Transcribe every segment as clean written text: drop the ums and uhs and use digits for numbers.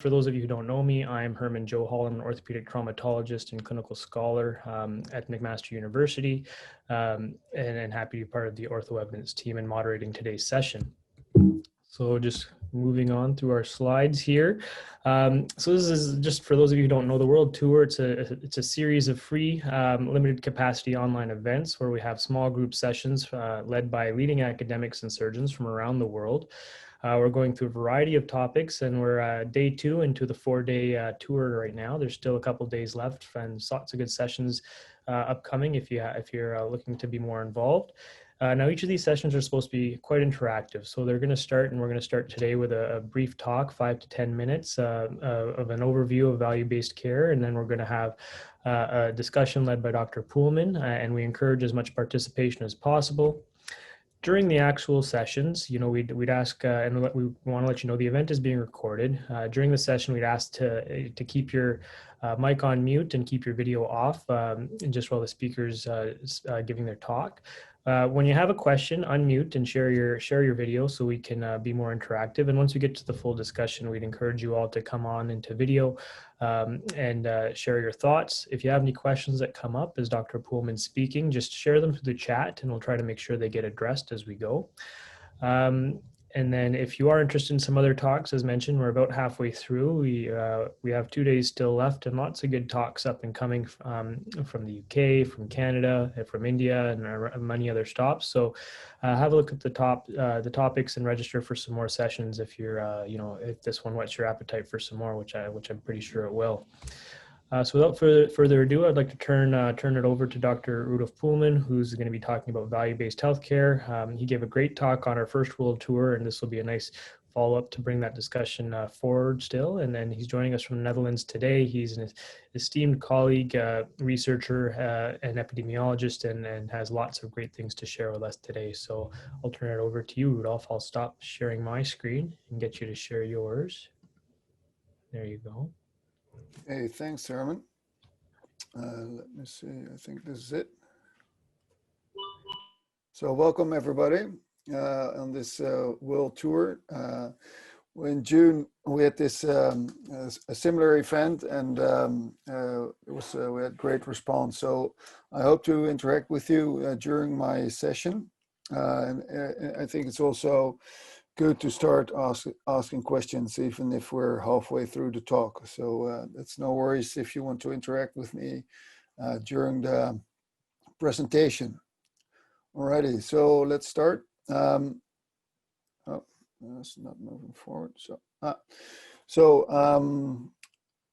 For those of you who don't know me, I'm Herman Joe Holland, an orthopedic traumatologist and clinical scholar at McMaster University, and happy to be part of the Ortho Evidence team and moderating today's session. So just moving on through our slides here. So this is just for those of you who don't know the World Tour. It's a series of free limited capacity online events where we have small group sessions led by leading academics and surgeons from around the world. We're going through a variety of topics, and we're day 2 into the 4-day tour right now. There's still a couple days left, and lots of good sessions upcoming if you're looking to be more involved. Now, each of these sessions are supposed to be quite interactive. So they're going to start, and we're going to start today with a brief talk, 5 to 10 minutes of an overview of value-based care. And then we're going to have a discussion led by Dr. Poolman, and we encourage as much participation as possible. During the actual sessions, we'd ask, and we want to let you know the event is being recorded. During the session, we'd ask to keep your mic on mute and keep your video off, and just while the speaker's giving their talk. When you have a question, unmute and share your video so we can be more interactive. And once we get to the full discussion, we'd encourage you all to come on into video and share your thoughts. If you have any questions that come up as Dr. Poolman's speaking, just share them through the chat and we'll try to make sure they get addressed as we go. And then if you are interested in some other talks, as mentioned, we're about halfway through. We have 2 days still left and lots of good talks up and coming from the UK, from Canada, from India, and many other stops. So have a look at the topics and register for some more sessions if you're, if this one whets your appetite for some more, which I'm pretty sure it will. So without further ado, I'd like to turn it over to Dr. Rudolf Poolman, who's going to be talking about value-based healthcare. He gave a great talk on our first world tour, and this will be a nice follow-up to bring that discussion forward still. And then he's joining us from the Netherlands today. He's an esteemed colleague, researcher, and epidemiologist, and has lots of great things to share with us today. So I'll turn it over to you, Rudolf. I'll stop sharing my screen and get you to share yours. There you go. Hey, thanks, Herman. Let me see, I think this is it. So welcome everybody on this world tour. In June, we had this a similar event, and we had great response. So I hope to interact with you during my session. And I think it's also good to start asking questions, even if we're halfway through the talk. So it's no worries if you want to interact with me during the presentation. Alrighty, so let's start. Oh, that's not moving forward. So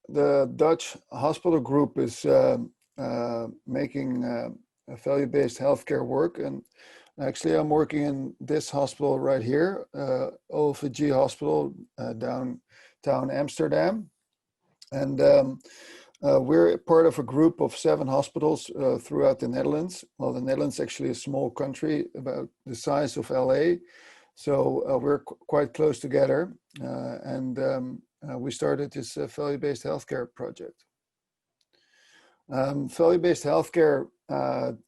the Dutch hospital group is making value-based healthcare work, and actually, I'm working in this hospital right here, OVG Hospital, downtown Amsterdam. And we're part of a group of 7 hospitals throughout the Netherlands. Well, the Netherlands is actually a small country, about the size of LA. So we're quite close together. And we started this value-based healthcare project. Value-based healthcare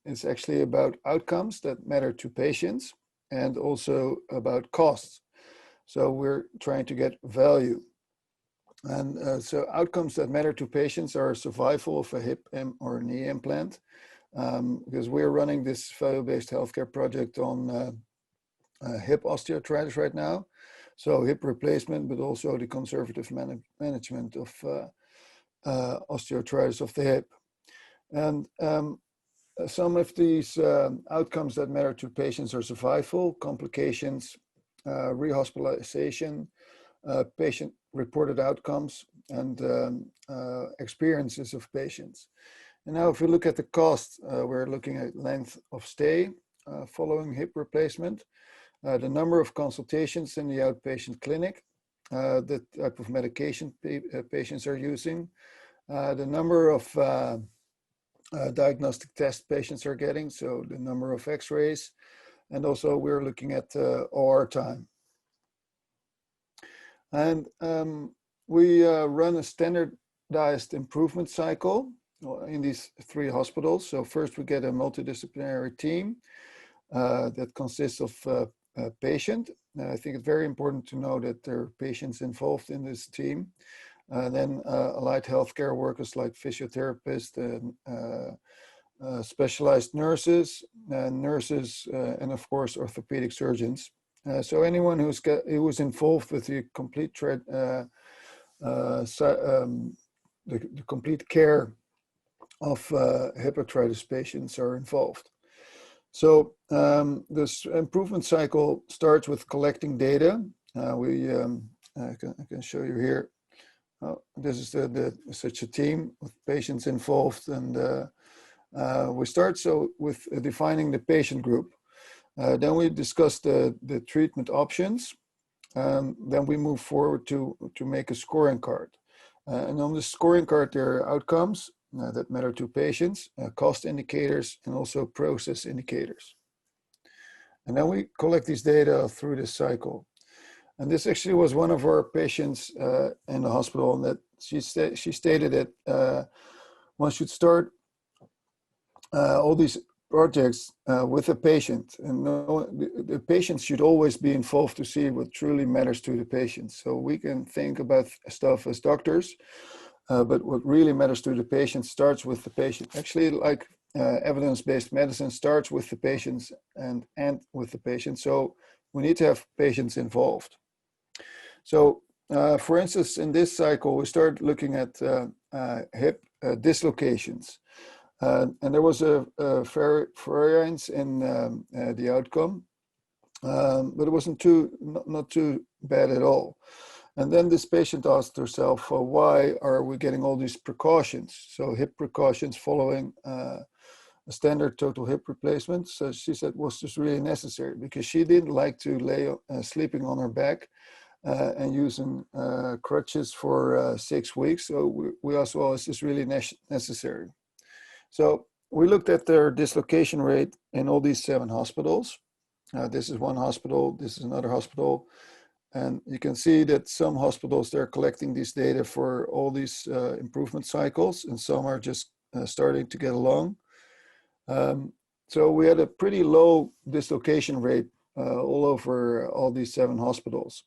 is actually about outcomes that matter to patients and also about costs. So we're trying to get value. And so outcomes that matter to patients are survival of a hip or knee implant, because we're running this value-based healthcare project on hip osteoarthritis right now. So hip replacement, but also the conservative management of osteoarthritis of the hip. And some of these outcomes that matter to patients are survival, complications, rehospitalization, patient-reported outcomes, and experiences of patients. And now if we look at the cost, we're looking at length of stay following hip replacement, the number of consultations in the outpatient clinic, the type of medication patients are using, the number of diagnostic tests patients are getting, so the number of x-rays, and also we're looking at OR time. And we run a standardized improvement cycle in these 3 hospitals. So first we get a multidisciplinary team that consists of a patient. I think it's very important to know that there are patients involved in this team. then allied healthcare workers like physiotherapists and specialized nurses, and of course orthopedic surgeons. So anyone who was involved with the complete the complete care of hip arthritis patients are involved. So this improvement cycle starts with collecting data. I can show you here. This is such a team with patients involved, and we start with defining the patient group. Then we discuss the treatment options. Then we move forward to make a scoring card. And on the scoring card, there are outcomes that matter to patients, cost indicators, and also process indicators. And then we collect these data through this cycle. And this actually was one of our patients in the hospital, and that she stated that one should start all these projects with a patient, and the patient should always be involved to see what truly matters to the patient. So we can think about stuff as doctors, but what really matters to the patient starts with the patient. Actually, like evidence-based medicine starts with the patients and with the patient. So we need to have patients involved. So for instance, in this cycle, we started looking at hip dislocations. And there was a variance in the outcome, but it wasn't not too bad at all. And then this patient asked herself, why are we getting all these precautions? So hip precautions following a standard total hip replacement. So she said was just really necessary, because she didn't like to lay sleeping on her back and using crutches for 6 weeks. So we asked, well, is this really necessary? So we looked at their dislocation rate in all these 7 hospitals. This is one hospital, this is another hospital. And you can see that some hospitals, they're collecting this data for all these improvement cycles, and some are just starting to get along. So we had a pretty low dislocation rate all over all these 7 hospitals.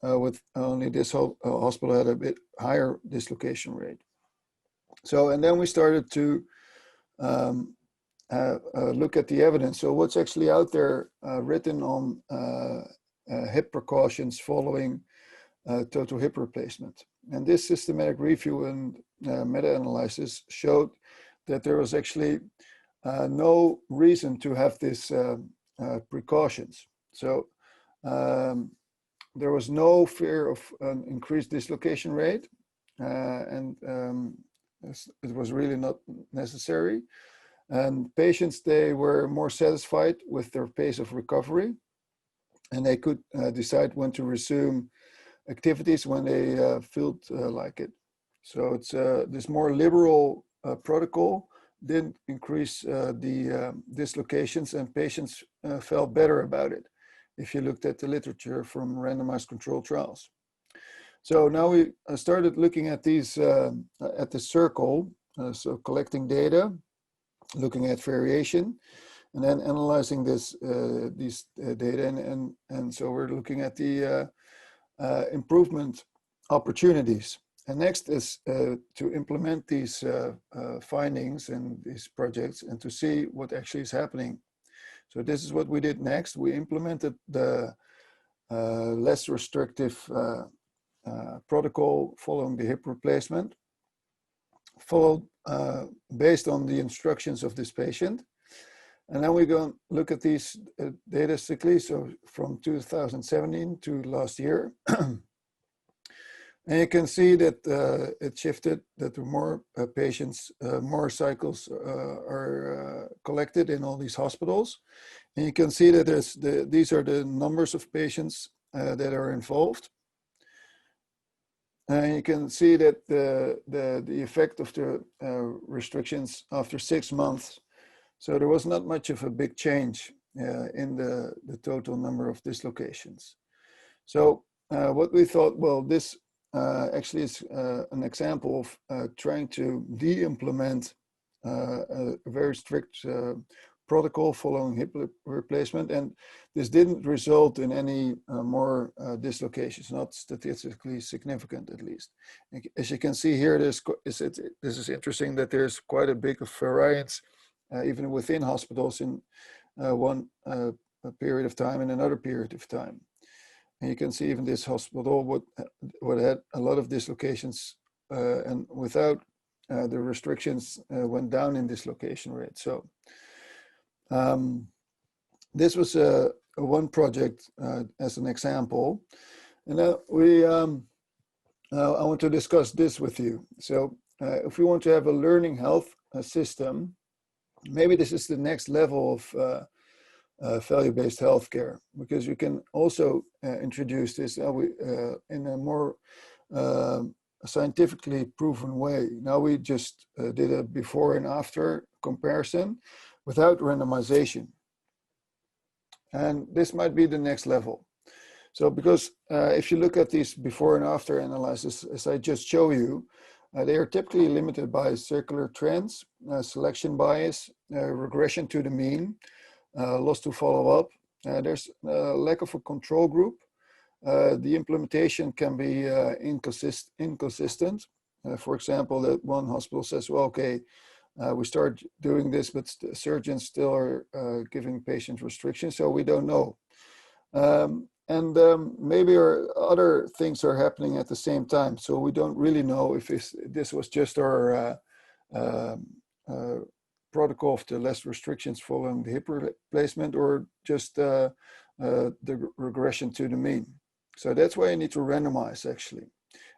With only this hospital had a bit higher dislocation rate. So, and then we started to look at the evidence. So what's actually out there written on hip precautions following total hip replacement. And this systematic review and meta-analysis showed that there was actually no reason to have these precautions. So there was no fear of an increased dislocation rate, and it was really not necessary. And patients, they were more satisfied with their pace of recovery, and they could decide when to resume activities when they felt like it. So it's this more liberal protocol didn't increase the dislocations, and patients felt better about it if you looked at the literature from randomized controlled trials. So now we started looking at these at the circle, so collecting data, looking at variation, and then analyzing these data, and so we're looking at the improvement opportunities. And next is to implement these findings and these projects, and to see what actually is happening. So this is what we did next. We implemented the less restrictive protocol following the hip replacement, followed based on the instructions of this patient. And then we're going to look at these data cyclically, so from 2017 to last year. And you can see that it shifted, that the more patients, more cycles are collected in all these hospitals. And you can see that these are the numbers of patients that are involved. And you can see that the effect of the restrictions after 6 months. So there was not much of a big change in the total number of dislocations. So what we thought, well, this actually is an example of trying to de-implement a very strict protocol following hip replacement, and this didn't result in any more dislocations, not statistically significant at least. As you can see here, this is interesting that there's quite a big variance even within hospitals in one period of time and another period of time. And you can see even this hospital what had a lot of dislocations and without the restrictions went down in dislocation rate. So this was one project as an example. And now I want to discuss this with you. So if we want to have a learning health system, maybe this is the next level of value-based healthcare, because you can also introduce this in a more scientifically proven way. Now we just did a before and after comparison without randomization. And this might be the next level. So because if you look at these before and after analysis, as I just show you, they are typically limited by circular trends, selection bias, regression to the mean, loss to follow-up. There's a lack of a control group. The implementation can be inconsistent. For example, that one hospital says, well, okay, we start doing this, but surgeons still are giving patients restrictions, so we don't know. Maybe other things are happening at the same time, so we don't really know if this was just our protocol of the less restrictions following the hip replacement or just the regression to the mean. So that's why you need to randomize, actually.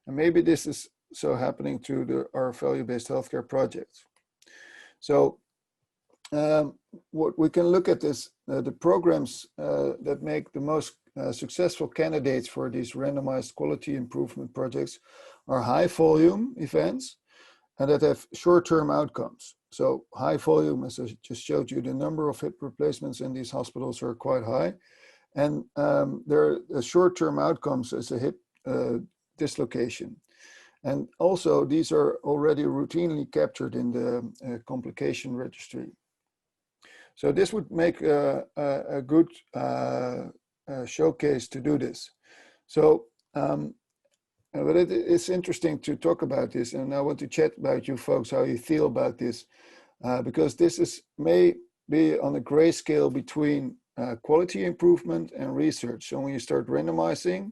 And maybe this is so happening to our value-based healthcare projects. So what we can look at is the programs that make the most successful candidates for these randomized quality improvement projects are high volume events and that have short-term outcomes. So high volume, as I just showed you, the number of hip replacements in these hospitals are quite high. And there are short-term outcomes as a hip dislocation. And also these are already routinely captured in the complication registry. So this would make a good showcase to do this. So, but it's interesting to talk about this, and I want to chat about you folks, how you feel about this, because this may be on a gray scale between quality improvement and research. So when you start randomizing,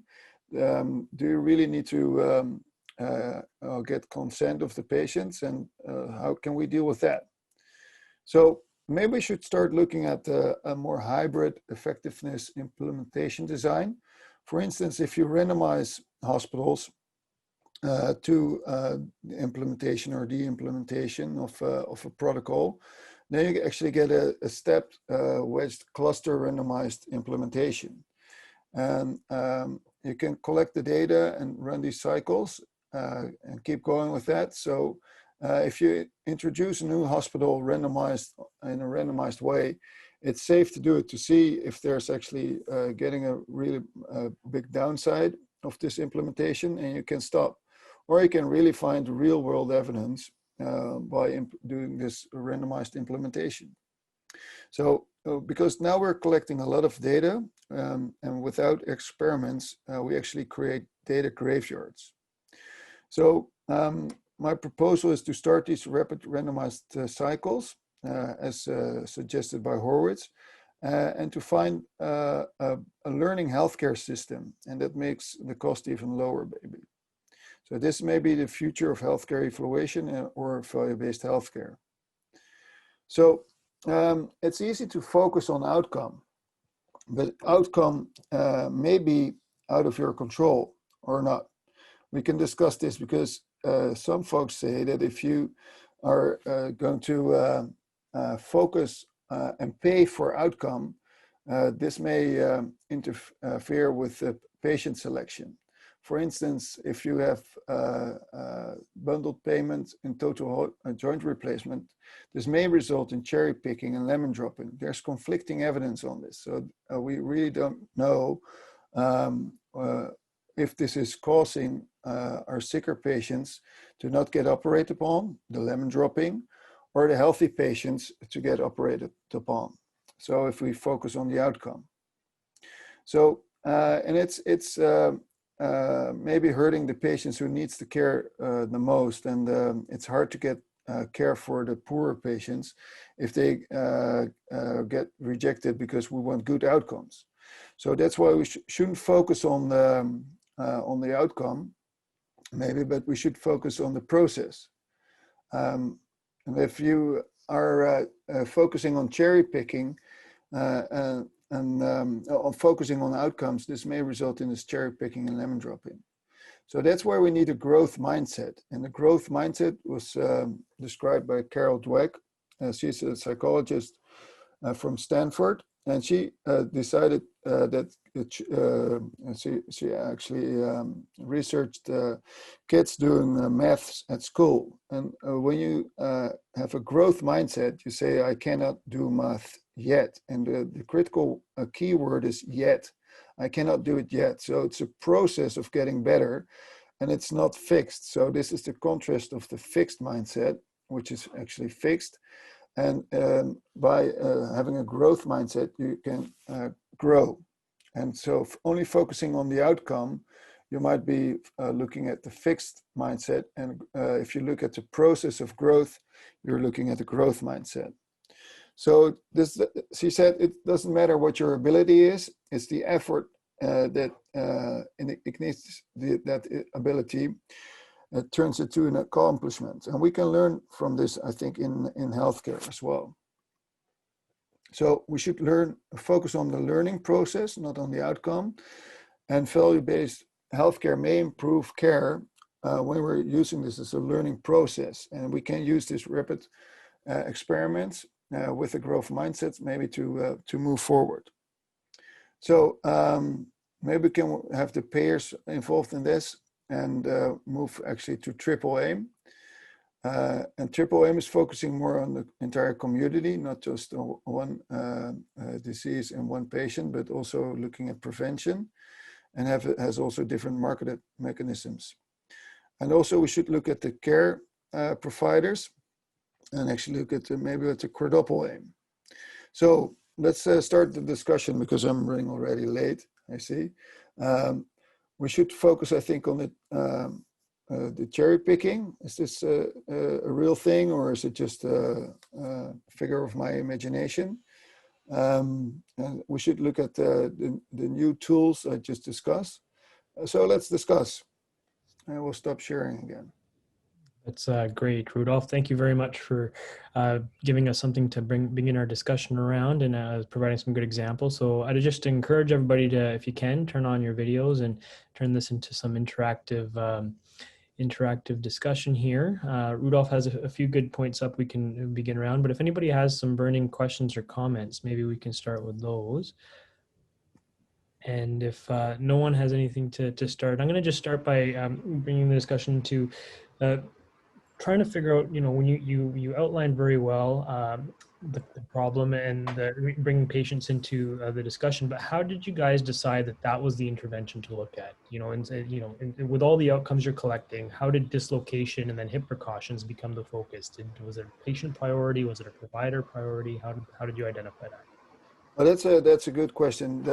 do you really need to get consent of the patients, and how can we deal with that? So maybe we should start looking at a more hybrid effectiveness implementation design. For instance, if you randomize hospitals to the implementation or de-implementation of a protocol, then you actually get a stepped wedged cluster randomized implementation. And you can collect the data and run these cycles and keep going with that. So if you introduce a new hospital randomized in a randomized way, it's safe to do it to see if there's actually getting a really big downside of this implementation, and you can stop. Or you can really find real world evidence by doing this randomized implementation. So because now we're collecting a lot of data, and without experiments, we actually create data graveyards. So my proposal is to start these rapid randomized cycles as suggested by Horwitz, and to find a learning healthcare system, and that makes the cost even lower, maybe. So this may be the future of healthcare evaluation or value-based healthcare. So it's easy to focus on outcome, but outcome may be out of your control or not. We can discuss this because some folks say that if you are going to focus and pay for outcome, this may interfere with patient selection. For instance, if you have bundled payments in total joint replacement, this may result in cherry picking and lemon dropping. There's conflicting evidence on this. So we really don't know if this is causing our sicker patients to not get operated upon, the lemon dropping, or the healthy patients to get operated upon. So if we focus on the outcome. So, and it's maybe hurting the patients who needs the care the most, and it's hard to get care for the poorer patients if they get rejected because we want good outcomes. So that's why we shouldn't focus on the outcome, maybe, but we should focus on the process. And if you are focusing on cherry picking and on focusing on outcomes, this may result in this cherry picking and lemon dropping. So that's where we need a growth mindset. And the growth mindset was described by Carol Dweck. She's a psychologist from Stanford, and she decided that she actually researched kids doing maths at school. And when you have a growth mindset, you say, I cannot do math yet. And the critical key word is yet. I cannot do it yet. So it's a process of getting better, and it's not fixed. So this is the contrast of the fixed mindset, which is actually fixed. And by having a growth mindset, you can grow. And so only focusing on the outcome, you might be looking at the fixed mindset. And if you look at the process of growth, you're looking at the growth mindset. So this, she said, it doesn't matter what your ability is, it's the effort that ignites that ability. It turns it to an accomplishment. And we can learn from this, I think, in healthcare as well. So we should focus on the learning process, not on the outcome. And value-based healthcare may improve care when we're using this as a learning process. And we can use this rapid experiments with a growth mindset, maybe to move forward. So maybe we can have the payers involved in this and move actually to triple aim. And triple aim is focusing more on the entire community, not just on one disease and one patient, but also looking at prevention, and has also different marketed mechanisms. And also we should look at the care providers and actually look at maybe at the quadruple aim. So let's start the discussion, because I'm running already late, I see. We should focus, I think, on the cherry picking. Is this a real thing, or is it just a figure of my imagination? And we should look at the new tools I just discussed. So let's discuss. I will stop sharing again. That's great, Rudolph. Thank you very much for giving us something to begin our discussion around, and providing some good examples. So I'd just encourage everybody to, if you can, turn on your videos and turn this into some interactive discussion here. Rudolph has a few good points up we can begin around, but if anybody has some burning questions or comments, maybe we can start with those. And if no one has anything to start, I'm going to just start by bringing the discussion to trying to figure out, when you outlined very well the problem and bringing patients into the discussion, but how did you guys decide that was the intervention to look at? And with all the outcomes you're collecting, how did dislocation and then hip precautions become the focus? Was it a patient priority? Was it a provider priority? How did you identify that? Well, that's a good question.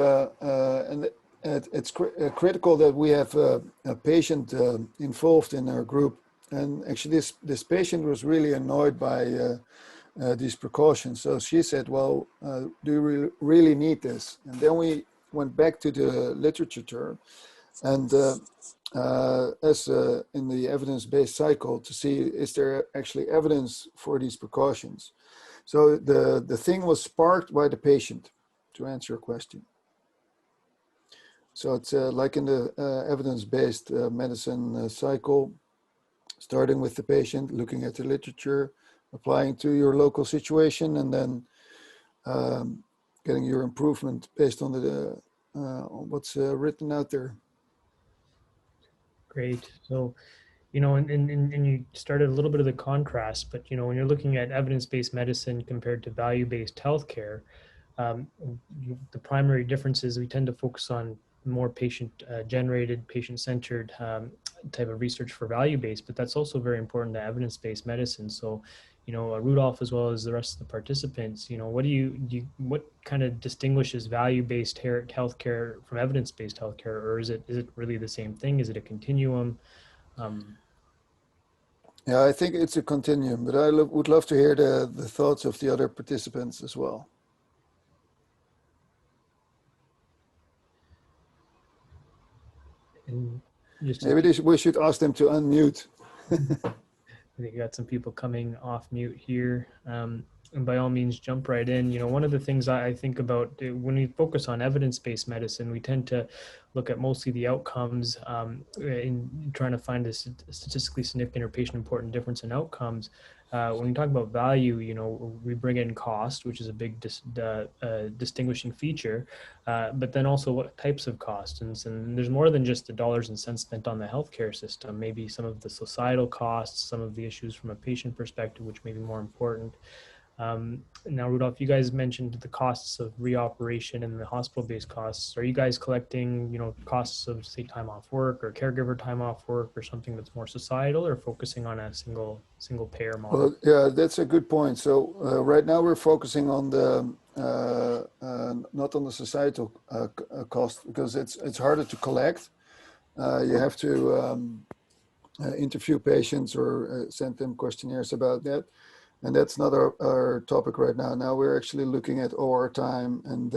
And it's critical that we have a patient involved in our group. And actually, this patient was really annoyed by these precautions. So she said, well, do you really need this? And then we went back to the literature and as in the evidence-based cycle to see, is there actually evidence for these precautions? So the thing was sparked by the patient, to answer your question. So it's like in the evidence-based medicine cycle, starting with the patient, looking at the literature, applying to your local situation, and then getting your improvement based on on what's written out there. Great. So, and you started a little bit of the contrast, but, when you're looking at evidence-based medicine compared to value-based healthcare, the primary difference is we tend to focus on more patient-generated, patient-centered type of research for value-based, but that's also very important to evidence-based medicine. So, Rudolph, as well as the rest of the participants, what what kind of distinguishes value-based healthcare from evidence-based healthcare, or is it really the same thing? Is it a continuum? Yeah, I think it's a continuum, but I would love to hear the thoughts of the other participants as well. And just Maybe we should ask them to unmute. I think you got some people coming off mute here. And by all means, jump right in. One of the things I think about when we focus on evidence-based medicine, we tend to look at mostly the outcomes in trying to find a statistically significant or patient-important difference in outcomes. When we talk about value, we bring in cost, which is a big distinguishing feature, but then also what types of costs. And there's more than just the dollars and cents spent on the healthcare system, maybe some of the societal costs, some of the issues from a patient perspective, which may be more important. Now, Rudolph, you guys mentioned the costs of reoperation and the hospital-based costs. Are you guys collecting, costs of, say, time off work or caregiver time off work or something that's more societal, or focusing on a single payer model? Well, yeah, that's a good point. So right now we're focusing on the not on the societal cost, because it's harder to collect. You have to interview patients or send them questionnaires about that. And that's not our topic right now. Now we're actually looking at OR time and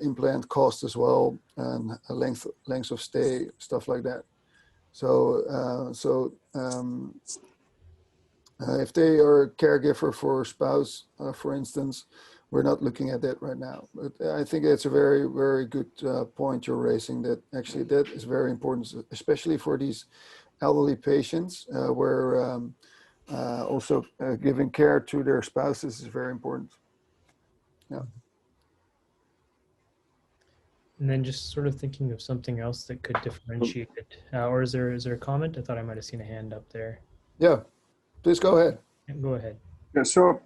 implant cost as well, and length of stay, stuff like that. So if they are a caregiver for a spouse, for instance, we're not looking at that right now. But I think it's a very, very good point you're raising, that actually that is very important, especially for these elderly patients where also giving care to their spouses is very important. Yeah. And then just sort of thinking of something else that could differentiate it. Or is there a comment? I thought I might have seen a hand up there. Yeah, please go ahead. Go ahead. Yeah, so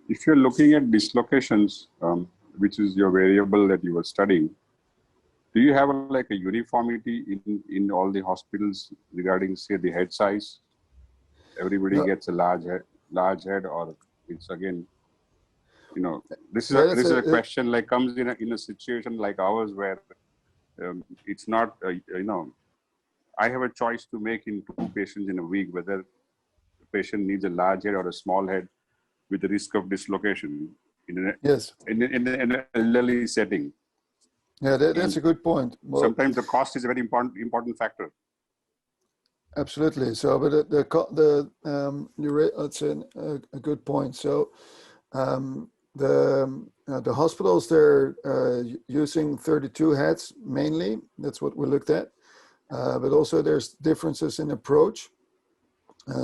if you're looking at dislocations, which is your variable that you were studying, do you have like a uniformity in all the hospitals regarding, say, the head size? Everybody gets a large head, or it's again, this is a question like comes in a situation like ours where it's not, I have a choice to make in 2 patients in a week, whether the patient needs a large head or a small head with the risk of dislocation in an elderly setting. Yeah, that's a good point. Well, sometimes the cost is a very important factor. Absolutely. So, but that's a good point. So, the hospitals, they're using 32 heads mainly. That's what we looked at. But also there's differences in approach.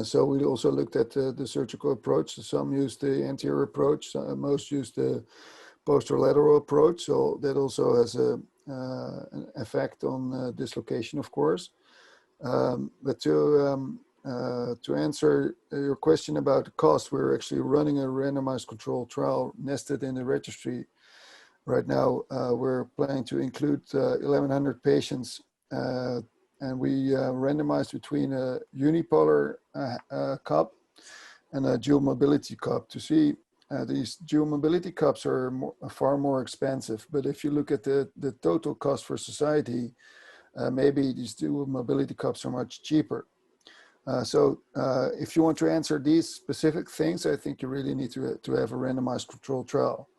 So we also looked at the surgical approach. Some use the anterior approach. Most use the posterolateral approach. So that also has an effect on dislocation, of course. But to answer your question about the cost, we're actually running a randomized controlled trial nested in the registry. Right now, we're planning to include 1,100 patients, and we randomized between a unipolar cup and a dual mobility cup to see. These dual mobility cups are far more expensive, but if you look at the total cost for society, maybe these dual mobility cups are much cheaper. So if you want to answer these specific things, I think you really need to have a randomized controlled trial.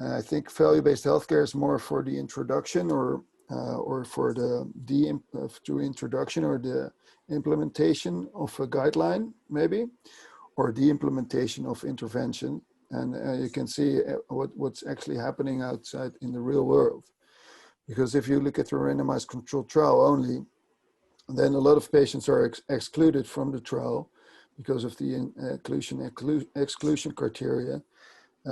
I think value-based healthcare is more for the introduction or for the introduction or the implementation of a guideline, maybe, or the implementation of intervention. And you can see what's actually happening outside in the real world. Because if you look at the randomized controlled trial only, then a lot of patients are excluded from the trial because of the exclusion criteria.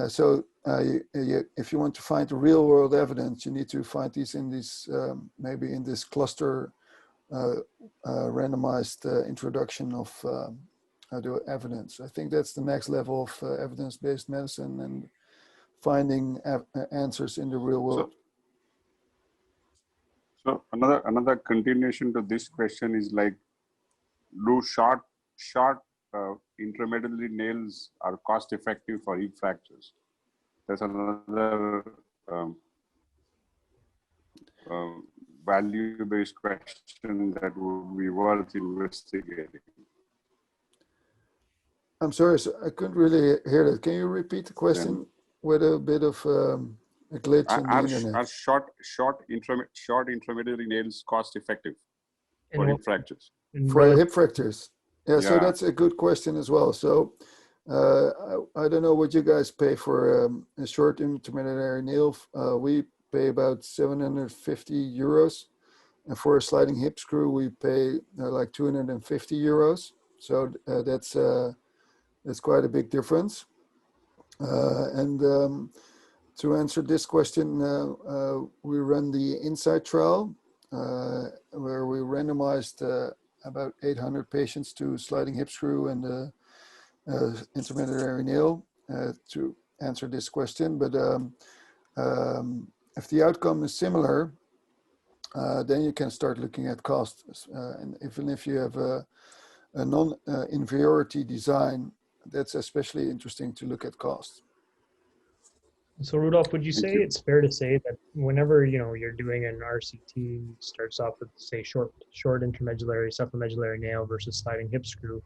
So if you want to find the real world evidence, you need to find these in this, maybe in this cluster randomized introduction of the evidence. I think that's the next level of evidence-based medicine and finding answers in the real world. So another continuation to this question is like, do short intramedullary nails are cost effective for hip fractures? That's another value-based question that would be worth investigating. I'm sorry, so I couldn't really hear that. Can you repeat the question Then, with a bit of a glitch in the internet? are short intramedullary nails cost effective for And hip fractures? For hip fractures? Yeah, so Yeah. that's a good question as well. So I don't know what you guys pay for a short intermediary nail. We pay about 750 euros. And for a sliding hip screw, we pay like 250 euros. So that's quite a big difference. And to answer this question, we run the INSIGHT trial, where we randomized about 800 patients to sliding hip screw and intermediary nail to answer this question. But if the outcome is similar, then you can start looking at costs. And even if you have a non-inferiority design, that's especially interesting to look at costs. So Rudolph, would you Thank say you. it's fair to say that whenever you're doing an RCT, starts off with say short intramedullary, supramedullary nail versus sliding hip screw,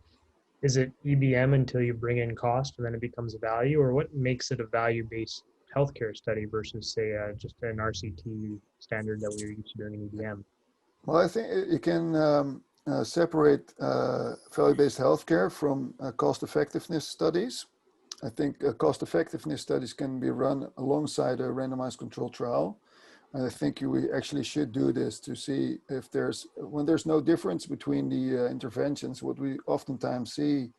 is it EBM until you bring in cost and then it becomes a value, or what makes it a value-based healthcare study versus say just an RCT standard that we're used to doing in EBM? Well, I think you can separate value-based healthcare from cost effectiveness studies. I think cost effectiveness studies can be run alongside a randomized control trial. And I think we actually should do this to see if when there's no difference between the interventions, what we oftentimes see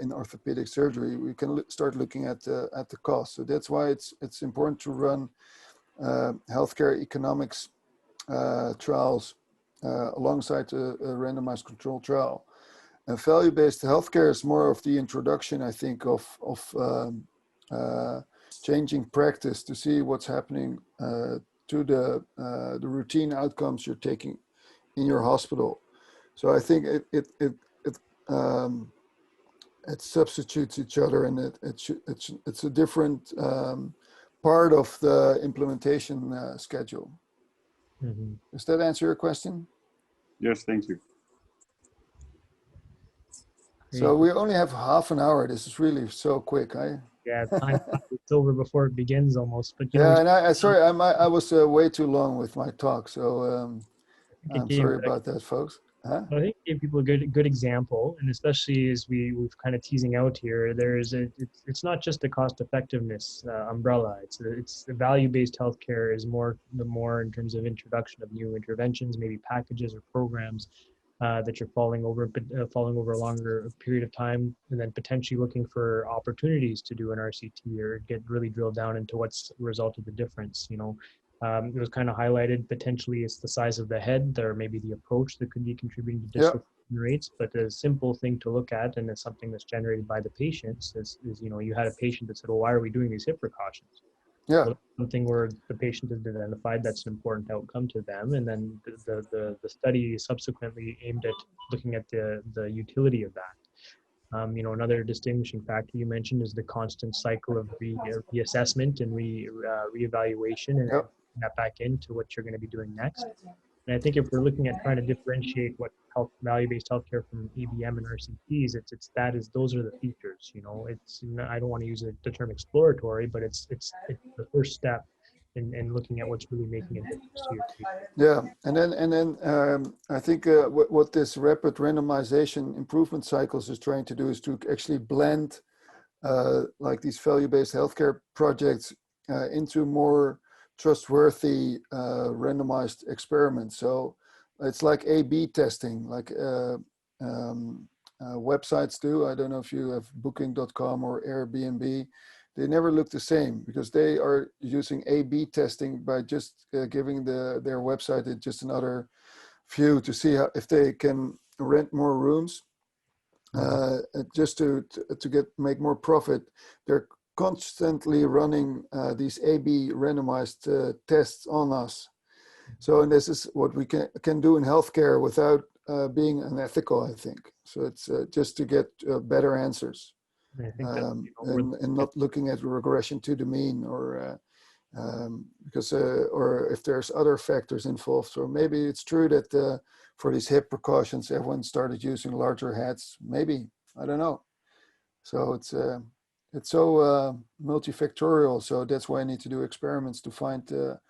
in orthopedic surgery, we can start looking at the cost. So that's why it's important to run healthcare economics trials alongside a randomized control trial. And value-based healthcare is more of the introduction, I think, of changing practice to see what's happening to the routine outcomes you're taking in your hospital. So I think it substitutes each other, and it's a different part of the implementation schedule. Mm-hmm. Does that answer your question? Yes, thank you. So we only have half an hour. This is really so quick. Yeah, time it's over before it begins almost. But Yeah, and I sorry, I was way too long with my talk, so I'm sorry about that, folks. Huh? I think it gave people a good example, and especially as we've kind of teasing out here, it's not just the cost effectiveness umbrella. It's the value-based healthcare is the more in terms of introduction of new interventions, maybe packages or programs that you're following over a longer period of time, and then potentially looking for opportunities to do an RCT or get really drilled down into what's resulted the difference. It was kind of highlighted potentially it's the size of the head or maybe the approach that could be contributing to dislocation rates, but a simple thing to look at, and it's something that's generated by the patients, is you had a patient that said, well, why are we doing these hip precautions? Yeah. Well, something where the patient has identified that's an important outcome to them, and then the study subsequently aimed at looking at the utility of that. Another distinguishing factor you mentioned is the constant cycle of reassessment and reevaluation, and that back into what you're going to be doing next. And I think if we're looking at trying to differentiate what value-based healthcare from EBM and RCTs, those are the features. I don't want to use the term exploratory, but it's the first step in looking at what's really making a difference to your patient. Yeah, and then I think what this rapid randomization improvement cycles is trying to do is to actually blend like these value-based healthcare projects into more trustworthy randomized experiments. So it's like A/B testing, like websites do. I don't know if you have Booking.com or Airbnb. They never look the same because they are using A/B testing by just giving their website just another view to see if they can rent more rooms, just to make more profit. They're constantly running these A/B randomized tests on us, So, and this is what we can do in healthcare without being unethical, I think. So it's just to get better answers, And I think that, and not looking at regression to the mean, or because or if there's other factors involved. So maybe it's true that for these hip precautions, everyone started using larger hats. Maybe, I don't know. So it's so multifactorial. So that's why I need to do experiments to find a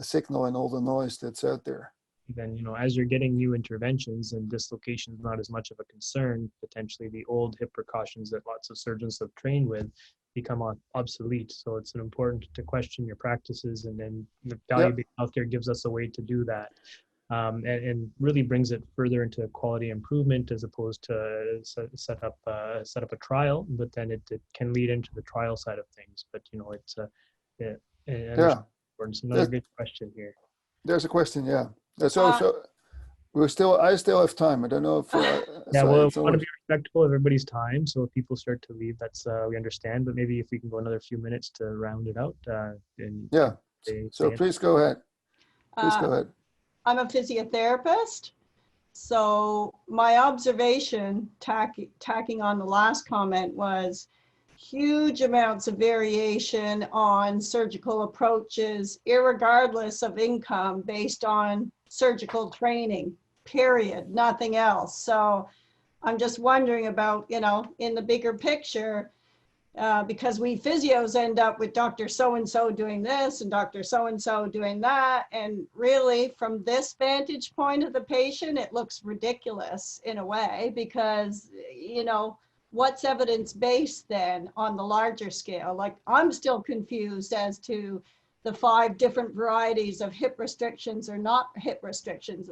signal in all the noise that's out there. then, as you're getting new interventions and dislocation is not as much of a concern, potentially the old hip precautions that lots of surgeons have trained with become obsolete. So it's important to question your practices, and then the value-based healthcare gives us a way to do that. And really brings it further into quality improvement as opposed to set up a trial, but then it can lead into the trial side of things. But it's it's another good question here. There's a question, yeah. So I still have time. I don't know if yeah, well, we want to be respectful of everybody's time. So if people start to leave, that's we understand. But maybe if we can go another few minutes to round it out. So please go ahead. Please go ahead. I'm a physiotherapist. So my observation, tacking on the last comment, was huge amounts of variation on surgical approaches, irregardless of income, based on surgical training, period, nothing else. So I'm just wondering about, in the bigger picture, because we physios end up with Dr. So-and-so doing this and Dr. So-and-so doing that. And really, from this vantage point of the patient, it looks ridiculous in a way, because, what's evidence-based then on the larger scale? Like, I'm still confused as to the 5 different varieties of hip restrictions or not hip restrictions.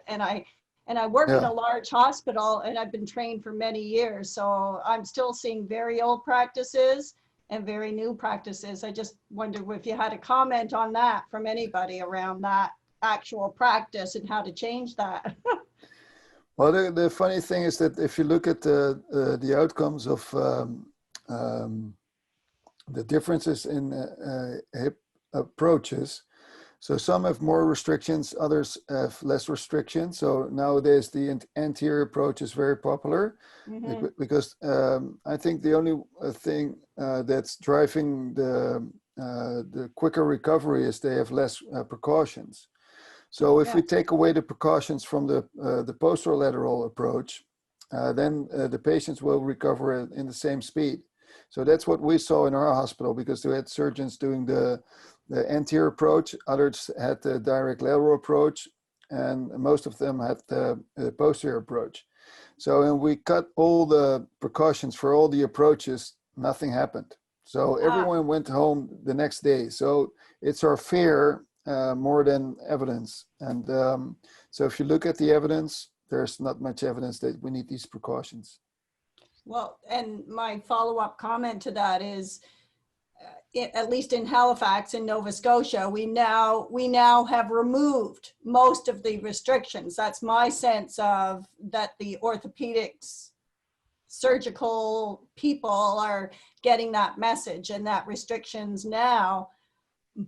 And I work in a large hospital, and I've been trained for many years. So I'm still seeing very old practices and very new practices. I just wondered if you had a comment on that from anybody around that actual practice and how to change that. Well, the funny thing is that if you look at the outcomes of the differences in hip approaches, so some have more restrictions, others have less restrictions. So nowadays the anterior approach is very popular, because I think the only thing that's driving the quicker recovery is they have less precautions. So if we take away the precautions from the posterolateral approach, then the patients will recover in the same speed. So that's what we saw in our hospital, because we had surgeons doing the anterior approach, others had the direct lateral approach, and most of them had the posterior approach. So when we cut all the precautions for all the approaches, nothing happened. So everyone went home the next day. So it's our fear more than evidence. And so if you look at the evidence, there's not much evidence that we need these precautions. Well, and my follow-up comment to that is, at least in Halifax in Nova Scotia, we now have removed most of the restrictions. That's my sense of that the orthopedics surgical people are getting that message, and that restrictions now,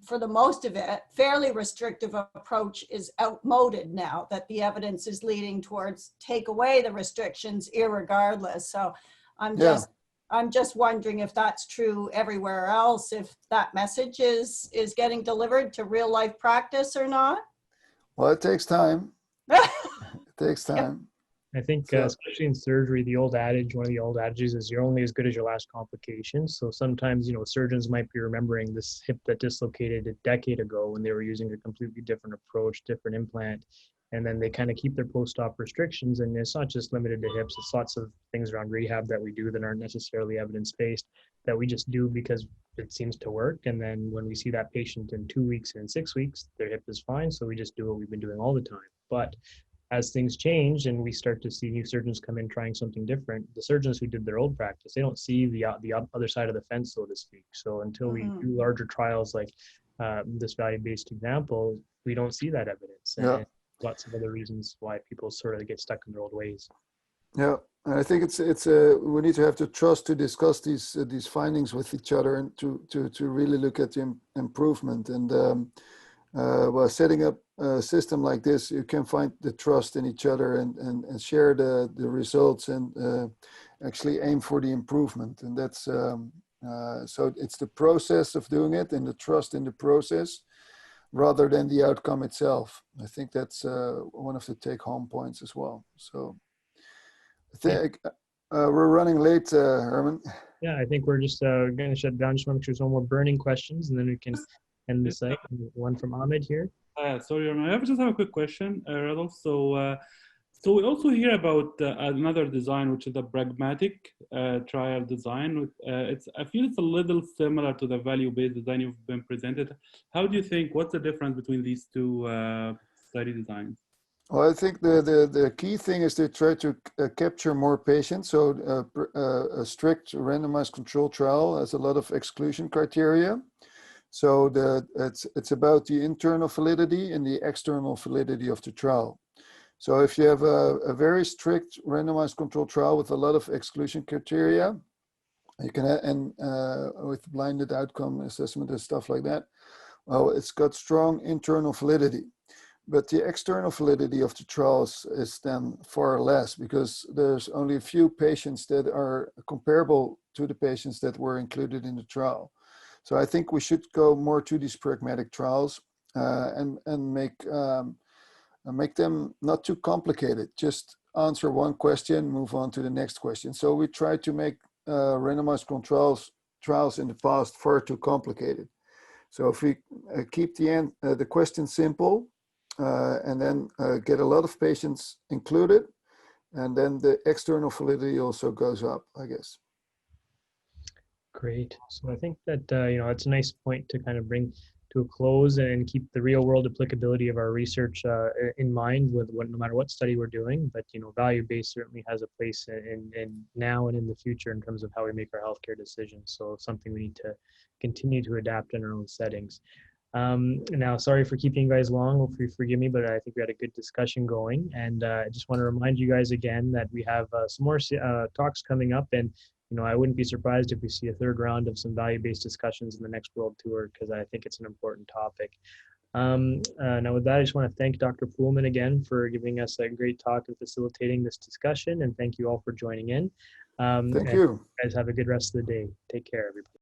for the most of it, fairly restrictive approach is outmoded now, that the evidence is leading towards take away the restrictions irregardless. So I'm just wondering if that's true everywhere else, if that message is getting delivered to real life practice or not. Well, it takes time. It takes time. I think, especially in surgery, one of the old adages is you're only as good as your last complication. So sometimes, surgeons might be remembering this hip that dislocated a decade ago when they were using a completely different approach, different implant. And then they kind of keep their post-op restrictions. And it's not just limited to hips. It's lots of things around rehab that we do that aren't necessarily evidence-based, that we just do because it seems to work. And then when we see that patient in 2 weeks and 6 weeks, their hip is fine. So we just do what we've been doing all the time. But as things change and we start to see new surgeons come in trying something different, the surgeons who did their old practice, they don't see the other side of the fence, so to speak. So until we do larger trials like this value-based example, we don't see that evidence. And lots of other reasons why people sort of get stuck in their old ways. Yeah, and I think it's we need to have the trust to discuss these findings with each other, and to really look at the improvement. And By setting up a system like this, you can find the trust in each other and share the results and actually aim for the improvement. And that's so it's the process of doing it and the trust in the process rather than the outcome itself. I think that's one of the take-home points as well. So I think we're running late, Herman. Yeah, I think we're just going to shut down. Just want to make sure there's no more burning questions, and then we can end the site. One from Ahmed here. Sorry, I just have a quick question, Radolf. So we also hear about another design, which is a pragmatic trial design. I feel it's a little similar to the value-based design you've been presented. How do you think, what's the difference between these two study designs? Well, I think the key thing is to try to capture more patients. So a strict randomized control trial has a lot of exclusion criteria. So it's about the internal validity and the external validity of the trial. So if you have a very strict randomized control trial with a lot of exclusion criteria, you can with blinded outcome assessment and stuff like that, well, it's got strong internal validity. But the external validity of the trials is then far less because there's only a few patients that are comparable to the patients that were included in the trial. So I think we should go more to these pragmatic trials and make them not too complicated. Just answer one question, move on to the next question. So we try to make randomized trials in the past far too complicated. So if we keep the question simple and then get a lot of patients included, and then the external validity also goes up, I guess. Great. So I think that, it's a nice point to kind of bring to a close and keep the real world applicability of our research in mind with no matter what study we're doing. But, value-based certainly has a place in now and in the future in terms of how we make our healthcare decisions. So something we need to continue to adapt in our own settings. Now, sorry for keeping you guys long. Hopefully you forgive me, but I think we had a good discussion going. And I just want to remind you guys again that we have some more talks coming up. And I wouldn't be surprised if we see a third round of some value-based discussions in the next World Tour, because I think it's an important topic. Now with that, I just want to thank Dr. Poolman again for giving us a great talk and facilitating this discussion. And thank you all for joining in. Thank you. Guys have a good rest of the day. Take care, everybody.